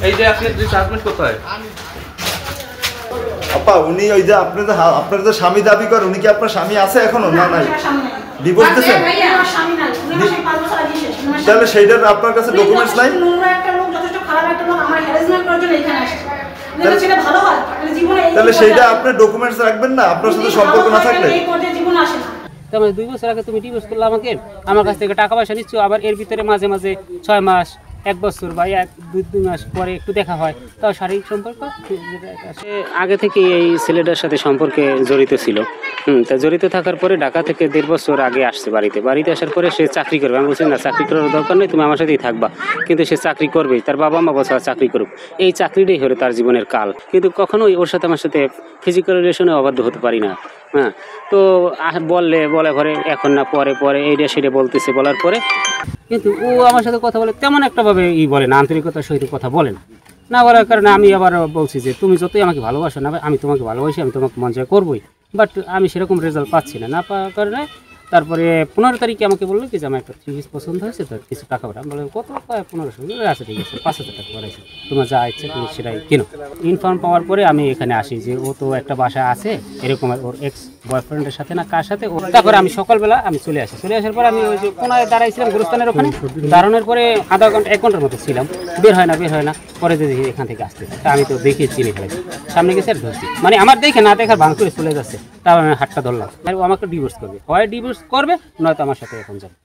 এই যে আপনি হাজবেন্ড কোথায়? আপা উনি ওই যে আপনার যে স্বামী দাবি করে, উনি কি আপনার স্বামী আছে এখনো না নাই? ডিভোর্স দিয়েছেন? তাহলে সেইটার আপনার কাছে ডকুমেন্টস নাই? তাহলে সেইটা আপনি ডকুমেন্টস রাখবেন না আপনার সাথে সম্পর্ক না থাকলে? তাহলে 2 বছর আগে তুমি ডিভোর্স করলে আমাকে, আমার কাছ থেকে টাকা পয়সা নিচ্ছ, আবার এর ভিতরে মাঝে মাঝে 6 মাস 1 বছর বা 1-2 মাস পরে একটু দেখা হয়, তাও শারীরিক সম্পর্ক। সে আগে থেকে এই ছেলেটার সাথে সম্পর্কে জড়িত ছিল। তা জড়িত থাকার পরে ঢাকা থেকে 1.5 বছর আগে আসছে বাড়িতে আসার পরে সে চাকরি করবে। আমি বলছি না, চাকরি করার দরকার নেই, তুমি আমার সাথেই থাকবা। কিন্তু সে চাকরি করবেই, তার বাবা মা বছর চাকরি করুক, এই চাকরিটাই হলো তার জীবনের কাল। কিন্তু কখনোই ওর সাথে আমার সাথে ফিজিক্যাল রিলেশনে অবাধ্য হতে পারি না। হ্যাঁ, তো বলে ঘরে এখন না, পরে এইটা সেটা বলতেছে, বলার পরে কিন্তু ও আমার সাথে কথা বলে তেমন একটাভাবে বলে না, আন্তরিকতার সহিত কথা বলে না বলার কারণে আমি আবার বলছি যে তুমি যতই আমাকে ভালোবাসো না, আমি তোমাকে ভালোবাসি, আমি তোমাকে মন জয় করবোই, বাট আমি সেরকম রেজাল্ট পাচ্ছি না পাওয়ার কারণে তারপরে 15 তারিখে আমাকে বললো কি যে আমার একটা 3 পিস পছন্দ হয়েছে, তো কিছু টাকা পাঠাম। আমি বললাম কত? 1500। আচ্ছা ঠিক আছে, 5000 টাকা করেছে, তোমার যা ইচ্ছে তুমি সেটাই কিনো। ইনফর্ম পাওয়ার পরে আমি এখানে আসি যে ও তো একটা বাসায় আছে এরকম, ওর এক্স বয়ফ্রেন্ডের সাথে না কার সাথে। তারপরে আমি সকালবেলা আমি চলে আসার পরে আমি ওই যে কোনায় দাঁড়াইছিলাম গুরুস্থানের ওখানে, দাঁড়ানোর পরে আধা ঘন্টা 1 ঘন্টার মতো ছিলাম, বের হয় না। পরে যে দেখি এখান থেকে আসতে, তা আমি তো দেখে চিনি ফেলেছি, সামনে গেছে আর ধরছি, মানে আমার দেখে না দেখার ভাঙ করে চলে যাচ্ছে। তারপর আমি হাতটা ধরলাম, আর ও আমাকে ডিভোর্স করবে, হয় ডিভোর্স করবে, নয়তো আমার সাথে এখন যাবে।